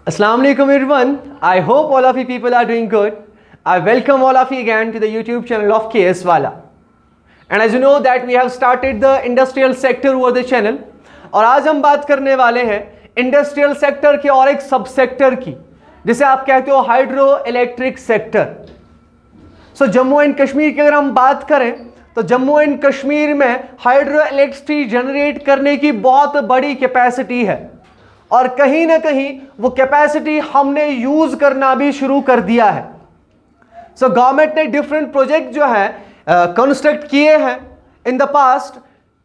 Assalamu alaikum everyone. I hope all of you people are doing good. I welcome all of you again to the YouTube channel of KS Wala. And as you know that we have started the industrial sector over the channel. और आज हम बात करने वाले हैं industrial sector के और एक सब सेक्टर की, जिसे आप कहते हो hydro electric sector. So Jammu and Kashmir की अगर हम बात करें तो जम्मू एंड कश्मीर में हाइड्रो इलेक्ट्रिसिटी जनरेट करने की बहुत बड़ी कैपेसिटी है और कहीं ना कहीं वो कैपेसिटी हमने यूज करना भी शुरू कर दिया है। सो गवर्नमेंट ने डिफरेंट प्रोजेक्ट जो है कंस्ट्रक्ट किए हैं इन द पास्ट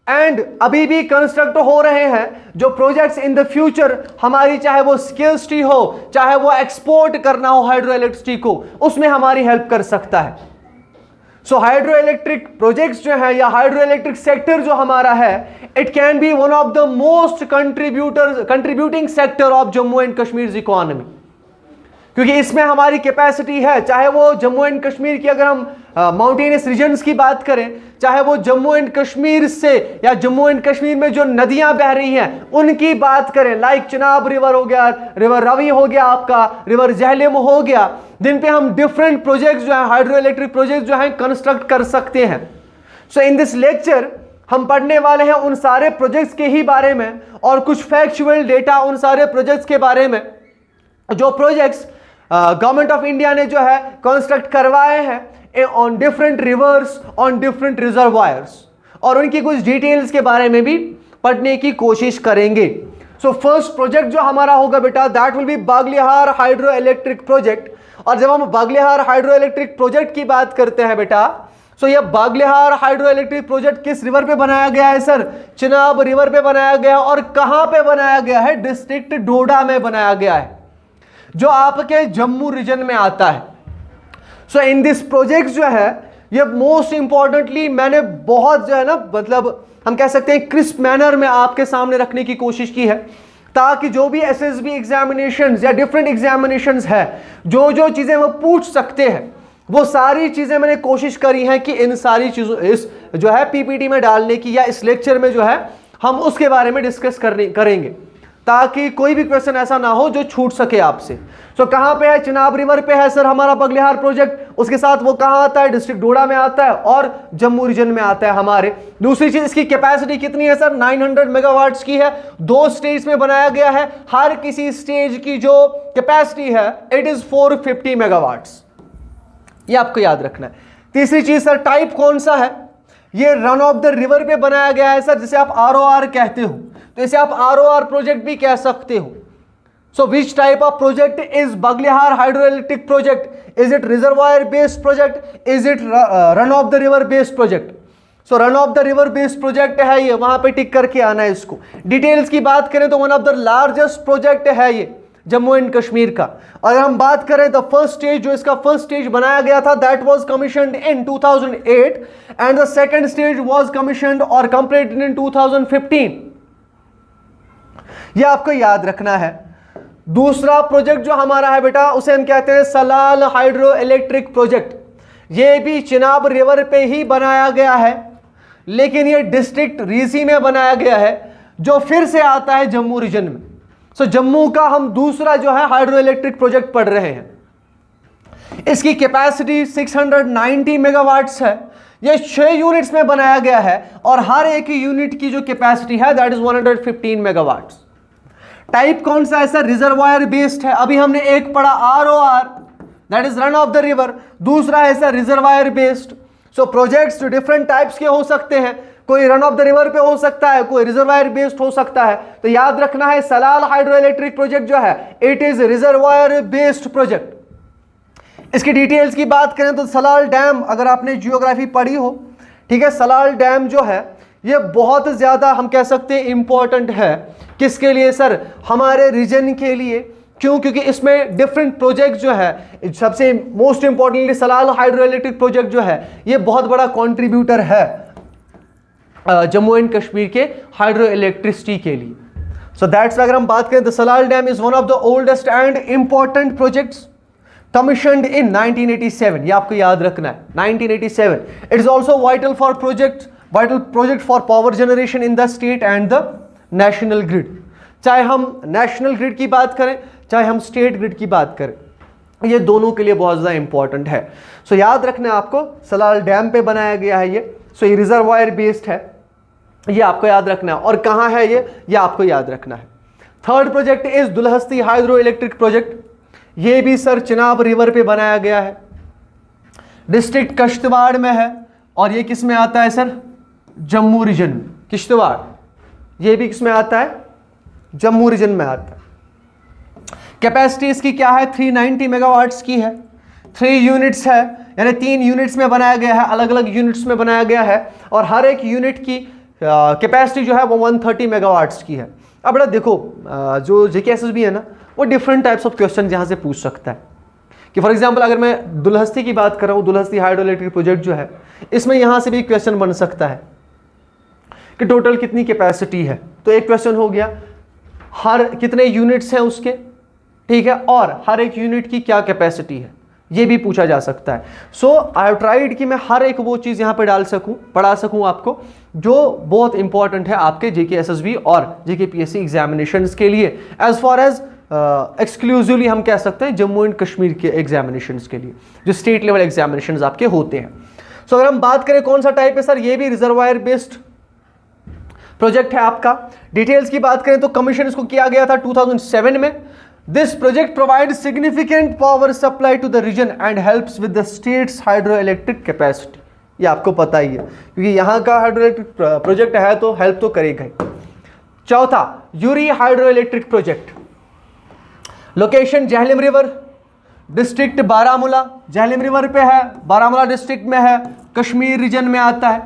एंड अभी भी कंस्ट्रक्ट हो रहे हैं, जो प्रोजेक्ट्स इन द फ्यूचर हमारी चाहे वो स्किल्सिटी हो, चाहे वो एक्सपोर्ट करना हो हाइड्रो इलेक्ट्रिसिटी को, उसमें हमारी हेल्प कर सकता है। सो हाइड्रो इलेक्ट्रिक प्रोजेक्ट्स जो है या हाइड्रो इलेक्ट्रिक सेक्टर जो हमारा है, it can be one of the most contributing sector of Jammu and Kashmir economy, क्योंकि इसमें हमारी कैपेसिटी है। चाहे वो जम्मू एंड कश्मीर की अगर हम माउंटेनियस रीजन्स की बात करें, चाहे वो जम्मू एंड कश्मीर से या जम्मू एंड कश्मीर में जो नदियां बह रही हैं उनकी बात करें, लाइक चिनाब रिवर हो गया, रिवर रवि हो गया, आपका रिवर झेलम हो गया, जिन पे हम डिफरेंट प्रोजेक्ट्स जो है हाइड्रो इलेक्ट्रिक प्रोजेक्ट जो है कंस्ट्रक्ट कर सकते हैं। सो इन दिस लेक्चर हम पढ़ने वाले हैं उन सारे प्रोजेक्ट्स के ही बारे में और कुछ फैक्चुअल डेटा उन सारे प्रोजेक्ट्स के बारे में जो प्रोजेक्ट्स गवर्नमेंट ऑफ इंडिया ने जो है कंस्ट्रक्ट करवाए हैं on different reverse, on different reservoirs, और उनकी कुछ डिटेल्स के बारे में भी पढ़ने की कोशिश करेंगे। सो फर्स्ट प्रोजेक्ट जो हमारा होगा बेटा, that will be Baglihar hydro electric project. और जब हम बागलिहार हाइड्रो इलेक्ट्रिक प्रोजेक्ट की बात करते हैं बेटा, सो ये बागलिहार हाइड्रो इलेक्ट्रिक प्रोजेक्ट किस रिवर पे बनाया गया है सर? चिनाब रिवर पे बनाया गया। और कहां पे बनाया गया है? डिस्ट्रिक्ट डोडा में बनाया गया है, जो आपके जम्मू रीजन में आता है। सो इन दिस प्रोजेक्ट जो है ये मोस्ट इंपॉर्टेंटली मैंने बहुत जो है ना, मतलब हम कह सकते हैं क्रिस्प मैनर में आपके सामने रखने की कोशिश की है, ताकि जो भी एसएसबी एग्जामिनेशंस या डिफरेंट एग्जामिनेशंस है, जो चीजें वो पूछ सकते हैं, वो सारी चीजें मैंने कोशिश करी हैं कि इन सारी चीजों इस जो है पीपीटी में डालने की, या इस लेक्चर में जो है हम उसके बारे में डिस्कस करेंगे, ताकि कोई भी क्वेश्चन ऐसा ना हो जो छूट सके आपसे। सो कहां पे है? चिनाब रिवर पे है सर हमारा बागलिहार प्रोजेक्ट। उसके साथ वो कहां आता है? डिस्ट्रिक्ट डोडा में आता है और जम्मू रीजन में आता है हमारे। दूसरी चीज, इसकी कैपेसिटी कितनी है सर? 900 मेगावाट्स की है। 2 स्टेज में बनाया गया है। हर किसी स्टेज की जो कैपेसिटी है इट इज 450 मेगावाट्स, ये आपको याद रखना है। तीसरी चीज सर, टाइप कौन सा है? ये रन ऑफ द रिवर पे बनाया गया है सर, जिसे आप आरओआर कहते हो, तो इसे आप आरओआर प्रोजेक्ट भी कह सकते हो। So which type of project is Baglihar hydro electric project? Is it reservoir based project? Is it run of the river based project? So run of the river based project है ये, वहां पे टिक करके आना है इसको। डिटेल्स की बात करें तो one of the largest project है ये जम्मू एंड कश्मीर का। अगर हम बात करें द फर्स्ट स्टेज, जो इसका फर्स्ट स्टेज बनाया गया था, that was commissioned in 2008 and the second stage was commissioned और कंप्लीटेड इन 2015। ये आपको याद रखना है। दूसरा प्रोजेक्ट जो हमारा है बेटा, उसे हम कहते हैं सलाल हाइड्रो इलेक्ट्रिक प्रोजेक्ट। ये भी चिनाब रिवर पे ही बनाया गया है, लेकिन ये डिस्ट्रिक्ट रीसी में बनाया गया है, जो फिर से आता है जम्मू रीजन में। सो जम्मू का हम दूसरा जो है हाइड्रो इलेक्ट्रिक प्रोजेक्ट पढ़ रहे हैं। इसकी कैपेसिटी 690 मेगावाट्स है। ये 6 यूनिट्स में बनाया गया है और हर एक यूनिट की जो कैपेसिटी है दैट इज 115 मेगावाट्स। टाइप कौन सा है सर? रिजर्वायर बेस्ड है। अभी हमने एक पढ़ा ROR, that is run of the river. दूसरा है सर रिजर्वायर बेस्ड। सो प्रोजेक्ट्स जो डिफरेंट टाइप्स के हो सकते हैं, कोई रन ऑफ द रिवर पे हो सकता है, कोई रिजर्वायर बेस्ड हो सकता है। तो याद रखना है सलाल हाइड्रो इलेक्ट्रिक प्रोजेक्ट जो है it is reservoir based project. इसकी डिटेल्स की बात करें तो सलाल डैम, अगर आपने जियोग्राफी पढ़ी हो, ठीक है, सलाल डैम जो है ये बहुत ज्यादा हम कह सकते हैं इंपॉर्टेंट है। किसके लिए सर? हमारे रीजन के लिए। क्यों? क्योंकि इसमें डिफरेंट प्रोजेक्ट जो है, सबसे most importantly Salal hydro electric project जो है ये बहुत बड़ा कॉन्ट्रीब्यूटर है जम्मू एंड कश्मीर के हाइड्रो इलेक्ट्रिसिटी के लिए। सो दैट्स, अगर हम बात करें the Salal dam is one of the oldest and important projects commissioned in 1987। ये आपको याद रखना है, 1987। It is also vital project for power generation in the state and the national grid. चाहे हम नेशनल ग्रिड की बात करें, चाहे हम स्टेट ग्रिड की बात करें, ये दोनों के लिए बहुत ज़्यादा इंपॉर्टेंट है। सो याद रखना है आपको, सलाल डैम पे बनाया गया है ये। सो ये रिजर्वायर बेस्ड है, ये आपको याद रखना है। और कहाँ है ये आपको याद रखना है। Third project is Dulhasti hydro electric project. ये भी सर चिनाब रिवर पे बनाया गया है, डिस्ट्रिक्ट किश्तवाड़ में है। और ये किस में आता है सर? जम्मू रीजन में। किश्तवाड़ ये भी किस में आता है? जम्मू रीजन में आता है। कैपेसिटी इसकी क्या है? 390 मेगावाट्स की है। 3 यूनिट्स है, यानी 3 यूनिट्स में बनाया गया है, अलग अलग यूनिट्स में बनाया गया है। और हर एक यूनिट की कैपेसिटी जो है वो 130 मेगावाट्स की है। अब बेटा देखो, जो जेकेएसएसबी है ना, वो डिफरेंट टाइप्स ऑफ क्वेश्चन यहाँ से पूछ सकता है। कि फॉर एग्जांपल अगर मैं दुलहस्ती की बात कर रहा हूँ, दुलहस्ती हाइड्रो इलेक्ट्रिक प्रोजेक्ट जो है, इसमें यहाँ से भी क्वेश्चन बन सकता है कि टोटल कितनी कैपेसिटी है। तो एक क्वेश्चन हो गया, हर कितने यूनिट्स हैं उसके, ठीक है, और हर एक यूनिट की क्या कैपेसिटी है, ये भी पूछा जा सकता है। सो आई हैव ट्राइड कि मैं हर एक वो चीज़ यहाँ पे डाल सकूँ, पढ़ा सकूँ आपको, जो बहुत इंपॉर्टेंट है आपके जेकेएसएसबी और जेकेपीएससी एग्जामिनेशंस के लिए, एज फार एज एक्सक्लूसिवली हम कह सकते हैं जम्मू एंड कश्मीर के एग्जामिनेशंस के लिए, जो स्टेट लेवल एग्जामिनेशंस आपके होते हैं। सो अगर हम बात करें कौन सा टाइप है सर, ये भी रिजर्वायर बेस्ड प्रोजेक्ट है आपका। डिटेल्स की बात करें तो कमीशन इसको किया गया था 2007 में। This project provide significant power supply to the region and helps with the states hydro electric capacity. ये आपको पता ही है, क्योंकि यहाँ का हाइड्रो इलेक्ट्रिक प्रोजेक्ट है तो हेल्प तो करेगा ही। चौथा, Yuri hydro electric project. Location Jhelum river, district Baramulla, Jhelum river पे है, बारामूला डिस्ट्रिक्ट में है, कश्मीर रीजन में आता है।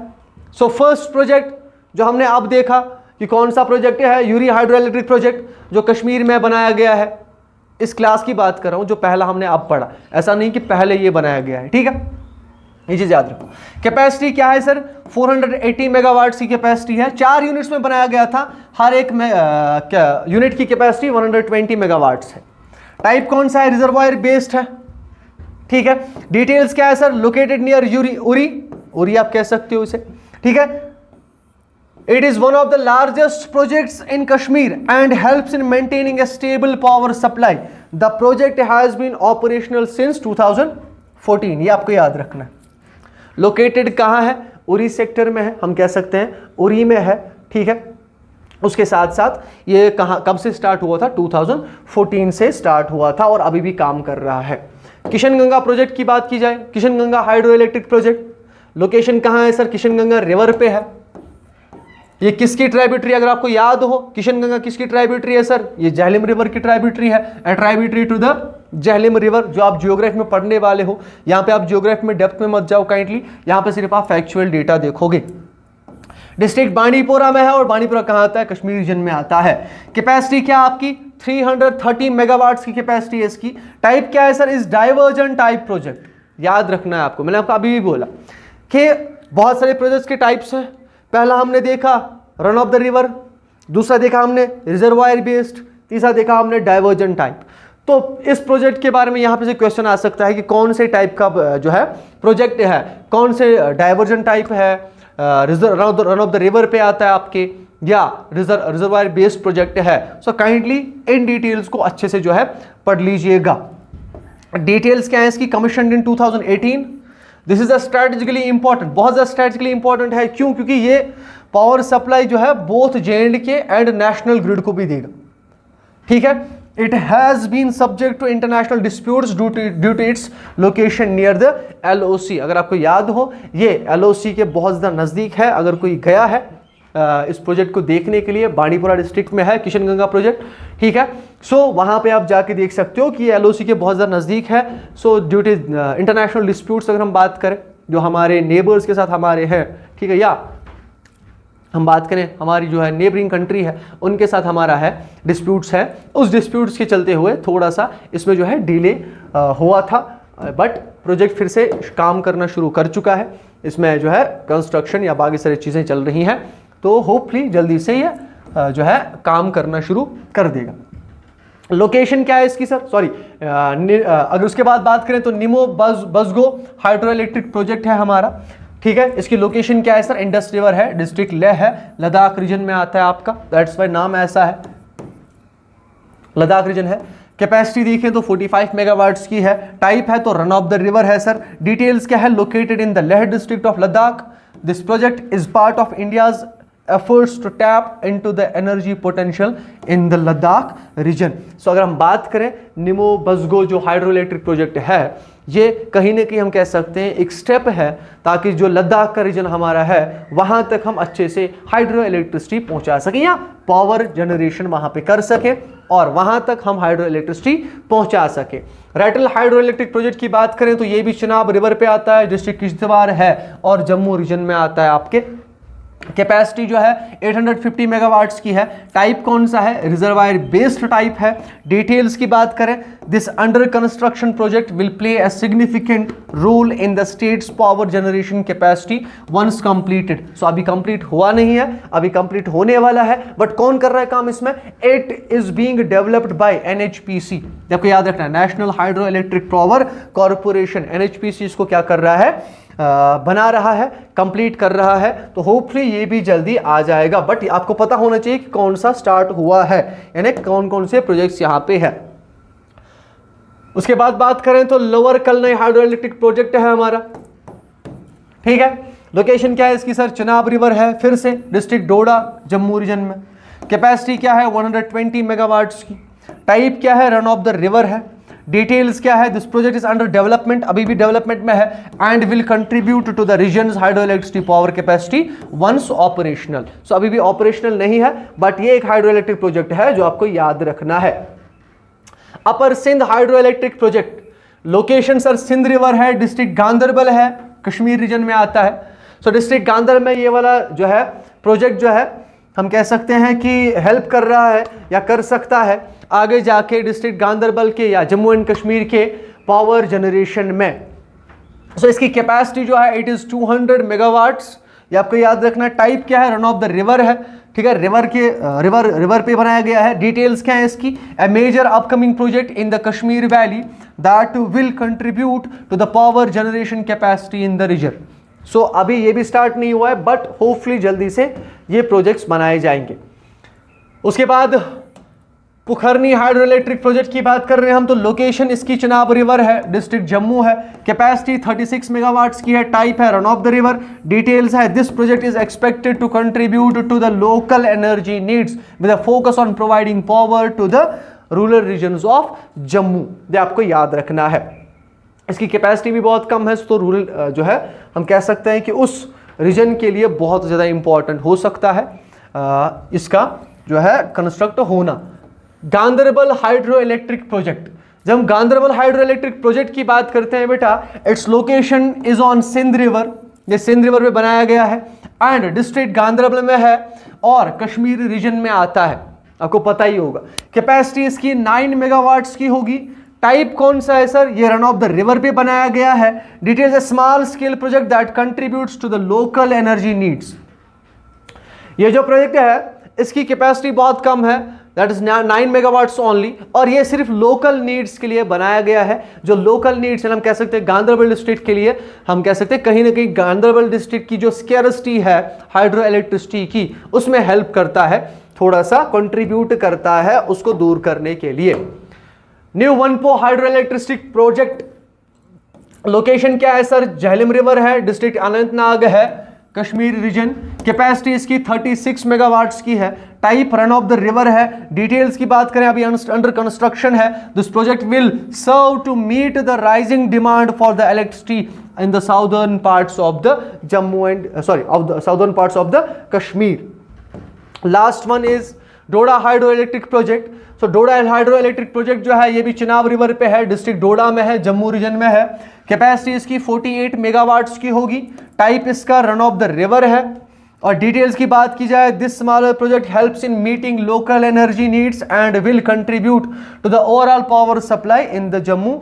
सो फर्स्ट प्रोजेक्ट जो हमने अब देखा कि कौन सा प्रोजेक्ट है, यूरी हाइड्रो इलेक्ट्रिक प्रोजेक्ट, जो कश्मीर में बनाया गया है। इस क्लास की बात कर रहा हूं जो पहला हमने अब पढ़ा, ऐसा नहीं कि पहले ये बनाया गया है, ठीक है, ये चीज याद रखो। कैपेसिटी क्या है सर? 480 मेगावाट की कैपेसिटी है। 4 यूनिट्स में बनाया गया था, हर एक में यूनिट की कैपेसिटी 120 मेगावाट्स है। टाइप कौन सा है? रिजर्वायर बेस्ड है, ठीक है। डिटेल्स क्या है सर? लोकेटेड नियर उरी आप कह सकते हो इसे, ठीक है। It is one of the largest projects in Kashmir and helps in maintaining a stable power supply. The project has been operational since 2014. ये आपको याद रखना है। लोकेटेड कहाँ है? उरी सेक्टर में है, हम कह सकते हैं उरी में है, ठीक है। उसके साथ साथ ये कहाँ कब से स्टार्ट हुआ था? 2014 से स्टार्ट हुआ था और अभी भी काम कर रहा है। किशन गंगा प्रोजेक्ट की बात की जाए, Kishan Ganga hydro electric project, location कहाँ है सर? किशन गंगा रिवर पे है। ये किसकी ट्राइब्यूटरी, अगर आपको याद हो, किशन गंगा किसकी ट्राइब्यूटरी है सर? ये जहलम रिवर की ट्राइब्यूटरी है, a tributary to the Jhelum river, जो आप जियोग्राफी में पढ़ने वाले हो। यहाँ पे आप जियोग्राफी में डेप्थ में मत जाओ काइंडली, यहाँ पे सिर्फ आप फैक्चुअल डेटा देखोगे। डिस्ट्रिक्ट बांडीपोरा में है, और बांडीपोरा कहाँ आता है? कश्मीर रीजन में आता है। कैपेसिटी क्या आपकी? 330 मेगावाट्स की कैपेसिटी है इसकी। टाइप क्या है सर? इस डाइवर्जन टाइप प्रोजेक्ट। याद रखना है आपको, मैंने आपको अभी भी बोला कि बहुत सारे प्रोजेक्ट्स के टाइप्स हैं। पहला हमने देखा रन ऑफ द रिवर, दूसरा देखा हमने रिजर्वायर बेस्ड, तीसरा देखा हमने डाइवर्जन टाइप। तो इस प्रोजेक्ट के बारे में यहाँ पे से क्वेश्चन आ सकता है कि कौन से टाइप का जो है प्रोजेक्ट है, कौन से डाइवर्जन टाइप है, रन ऑफ द रिवर पे आता है आपके, या रिजर्वायर बेस्ड प्रोजेक्ट है। सो काइंडली इन डिटेल्स को अच्छे से जो है पढ़ लीजिएगा। डिटेल्स क्या है इसकी? Commission in 2018। This is a strategically important, बहुत ज्यादा स्ट्रेटेजिकली इंपॉर्टेंट है। क्यों? क्योंकि ये पावर सप्लाई जो है both J and K and national grid को भी देगा, ठीक है। It has been subject to international disputes due to its location near the LOC. अगर आपको याद हो, ये एलओसी के बहुत ज्यादा नजदीक है। अगर कोई गया है इस प्रोजेक्ट को देखने के लिए, बांडीपोरा डिस्ट्रिक्ट में है किशन गंगा प्रोजेक्ट, ठीक है। सो वहाँ पे आप जाके देख सकते हो कि एलओसी के बहुत ज़्यादा नज़दीक है। So due to international disputes अगर हम बात करें, जो हमारे नेबर्स के साथ हमारे हैं, ठीक है, या हम बात करें हमारी जो है नेबरिंग कंट्री है उनके साथ हमारा है डिस्प्यूट्स है, उस डिस्प्यूट्स के चलते हुए थोड़ा सा इसमें जो है डिले हुआ था, बट प्रोजेक्ट फिर से काम करना शुरू कर चुका है। इसमें जो है कंस्ट्रक्शन या बाकी सारी चीज़ें चल रही हैं, तो होपफुली जल्दी से ये जो है काम करना शुरू कर देगा। लोकेशन क्या है इसकी सर? सॉरी, अगर उसके बाद बात करें तो निमो बसगो हाइड्रो इलेक्ट्रिक प्रोजेक्ट है हमारा, ठीक है। इसकी लोकेशन क्या है सर? इंडस रिवर है, डिस्ट्रिक्ट लेह है, लद्दाख रीजन में आता है आपका, दैट्स वाई नाम ऐसा है, लद्दाख रीजन है। कैपेसिटी देखें तो 45 मेगावाट्स की है। टाइप है तो रन ऑफ द रिवर है सर। डिटेल्स क्या है, located in the Leh district of Ladakh. This project is part of India's efforts to tap into the energy potential in the Ladakh region। सो अगर हम बात करें निमो बसगो जो हाइड्रो इलेक्ट्रिक प्रोजेक्ट है, ये कहीं ना कहीं हम कह सकते हैं एक स्टेप है ताकि जो लद्दाख का रीजन हमारा है वहां तक हम अच्छे से हाइड्रो इलेक्ट्रिसिटी पहुंचा सकें या पावर जनरेशन वहां पे कर सकें और वहां तक हम हाइड्रो इलेक्ट्रिसिटी पहुंचा सकें। रैटल हाइड्रो इलेक्ट्रिक प्रोजेक्ट की बात करें तो ये भी चिनाब रिवर पे आता है, डिस्ट्रिक्ट किश्तवाड़ है और जम्मू रीजन में आता है। आपके कैपेसिटी जो है 850 मेगावाट्स की है। टाइप कौन सा है, रिजर्वायर बेस्ड टाइप है। डिटेल्स की बात करें, this under construction project will play a significant role in the state's power generation capacity once completed. So अभी कंप्लीट हुआ नहीं है, अभी कंप्लीट होने वाला है, बट कौन कर रहा है काम इसमें, it is being developed by NHPC. आपको याद रखना है national hydro electric power corporation, NHPC इसको क्या कर रहा है, बना रहा है, कंप्लीट कर रहा है। तो होपफुली ये भी जल्दी आ जाएगा, बट आपको पता होना चाहिए कि कौन सा स्टार्ट हुआ है, यानी कौन कौन से प्रोजेक्ट्स यहां पे है। उसके बाद बात करें तो lower Kalnai hydro electric project है हमारा, ठीक है। लोकेशन क्या है इसकी सर, चिनाब रिवर है, फिर से डिस्ट्रिक्ट डोडा जम्मू रीजन में। कैपेसिटी क्या है 120 मेगावाट्स की। टाइप क्या है, रन ऑफ द रिवर है। डिटेल्स क्या है, this project is under development, अभी भी डेवलपमेंट में है, and will contribute to the region's hydro electricity power capacity once operational. So अभी भी ऑपरेशनल नहीं है, बट ये एक हाइड्रो इलेक्ट्रिक प्रोजेक्ट है जो आपको याद रखना है। Upper Sindh hydro electric project, location sir Sindh river है, डिस्ट्रिक्ट गांधरबल है, कश्मीर रीजन में आता है। सो डिस्ट्रिक्ट गांधरबल में ये वाला जो है प्रोजेक्ट जो है हम कह सकते हैं कि हेल्प कर रहा है या कर सकता है आगे जाके डिस्ट्रिक्ट गांधरबल के या जम्मू एंड कश्मीर के पावर जनरेशन में। सो इसकी कैपेसिटी जो है इट इज 200 मेगावाट्स, ये आपको याद रखना। टाइप क्या है, रन ऑफ द रिवर है, ठीक है, रिवर पे बनाया गया है। डिटेल्स क्या है इसकी, a major upcoming project in the Kashmir valley that will contribute to the power generation capacity in the region. So अभी ये भी स्टार्ट नहीं हुआ है, बट होपफुली जल्दी से ये प्रोजेक्ट्स बनाए जाएंगे। उसके बाद पुखरनी हाइड्रो इलेक्ट्रिक प्रोजेक्ट की बात कर रहे हैं हम, तो लोकेशन इसकी चिनाब रिवर है, डिस्ट्रिक्ट जम्मू है। कैपेसिटी 36 मेगावाट्स की है। टाइप है run of the river. Details है, this project is expected to contribute to the local energy needs with a focus on providing power to the rural regions of Jammu. ये आपको याद रखना है। इसकी कैपेसिटी भी बहुत कम है, तो रूरल जो है हम कह सकते हैं कि उस रीजन के लिए बहुत ज़्यादा इंपॉर्टेंट हो सकता है इसका जो है कंस्ट्रक्ट होना। गांधरबल हाइड्रो इलेक्ट्रिक प्रोजेक्ट, जब हम गांधरबल हाइड्रो इलेक्ट्रिक प्रोजेक्ट की बात करते हैं बेटा, its location is on Sindh river, ये सिंध रिवर पे बनाया गया है, एंड डिस्ट्रिक्ट गांधरबल में है और कश्मीर रीजन में आता है, आपको पता ही होगा। कैपेसिटी इसकी 9 मेगावाट्स की होगी। टाइप कौन सा है सर, ये रन ऑफ द रिवर पे बनाया गया है। Details, small scale project that contributes to the local energy needs. ये जो प्रोजेक्ट है इसकी कैपेसिटी बहुत कम है, दैट इज 9 मेगावाट्स ओनली, और ये सिर्फ लोकल नीड्स के लिए बनाया गया है। जो लोकल नीड्स हम कह सकते हैं गांधरबल डिस्ट्रिक्ट के लिए, हम कह सकते हैं कहीं ना कहीं गांधरबल डिस्ट्रिक्ट की जो स्कैरसिटी है हाइड्रो इलेक्ट्रिसिटी की, उसमें हेल्प करता है, थोड़ा सा कंट्रीब्यूट करता है उसको दूर करने के लिए। New Wanpoh hydro electricity project, location क्या है सर, झेलम रिवर है, डिस्ट्रिक्ट अनंतनाग है, कश्मीर रीजन। कैपेसिटी इसकी 36 मेगावाट्स की है। Type run of the river है। डिटेल्स की बात करें अभी अंडर कंस्ट्रक्शन है। This project will serve to meet the rising demand for the electricity in the southern parts of the Jammu and of the southern parts of the Kashmir. Last one is Doda hydro electric project. So Doda hydro electric project जो है ये भी Chenab river पे है, district डोडा में है, Jammu region में है। कैपेसिटी इसकी 48 मेगावाट्स की होगी। टाइप इसका रन ऑफ द रिवर है। और डिटेल्स की बात की जाए, this smaller project helps in meeting local energy needs and will contribute to the overall power supply in the Jammu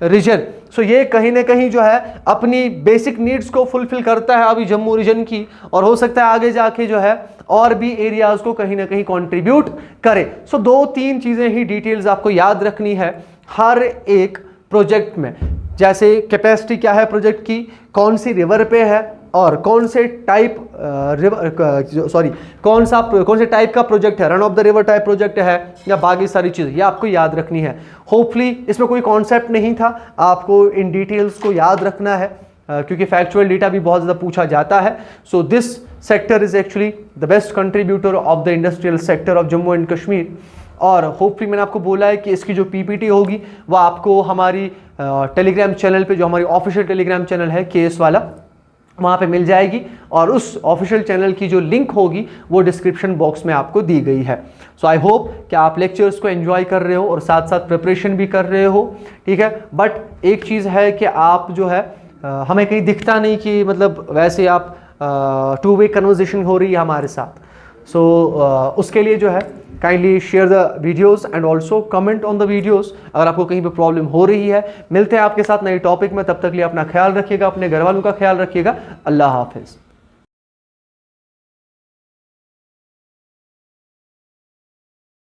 region. So ये कहीं ना कहीं जो है अपनी बेसिक नीड्स को फुलफिल करता है अभी जम्मू रीजन की, और हो सकता है आगे जाके जो है और भी एरियाज को कहीं ना कहीं कंट्रीब्यूट करे। सो 2-3 चीजें ही डिटेल्स आपको याद रखनी है हर एक प्रोजेक्ट में, जैसे कैपेसिटी क्या है प्रोजेक्ट की, कौन सी रिवर पे है, और कौन से टाइप कौन से टाइप का प्रोजेक्ट है, run of the river type project है या बाकी सारी चीज़, ये आपको याद रखनी है। होपफुली इसमें कोई कॉन्सेप्ट नहीं था, आपको इन डिटेल्स को याद रखना है क्योंकि फैक्चुअल डेटा भी बहुत ज़्यादा पूछा जाता है। So this sector is actually the best contributor of the industrial sector of Jammu and Kashmir. और होपफुली मैंने आपको बोला है कि इसकी जो पीपीटी होगी वो आपको हमारी टेलीग्राम चैनल पे, जो हमारी ऑफिशियल टेलीग्राम चैनल है केएस वाला, वहाँ पे मिल जाएगी और उस ऑफिशियल चैनल की जो लिंक होगी वो डिस्क्रिप्शन बॉक्स में आपको दी गई है। सो आई होप कि आप लेक्चर्स को एंजॉय कर रहे हो और साथ साथ प्रिपरेशन भी कर रहे हो, ठीक है। बट एक चीज़ है कि आप जो है हमें कहीं दिखता नहीं कि मतलब वैसे आप टू वे कन्वर्सेशन हो रही है हमारे साथ। सो उसके लिए जो है kindly share the videos and also comment on the videos अगर आपको कहीं पे प्रॉब्लम हो रही है। मिलते हैं आपके साथ नए टॉपिक में, तब तक लिए अपना ख्याल रखिएगा, अपने घर वालों का ख्याल रखिएगा। अल्लाह हाफिज़।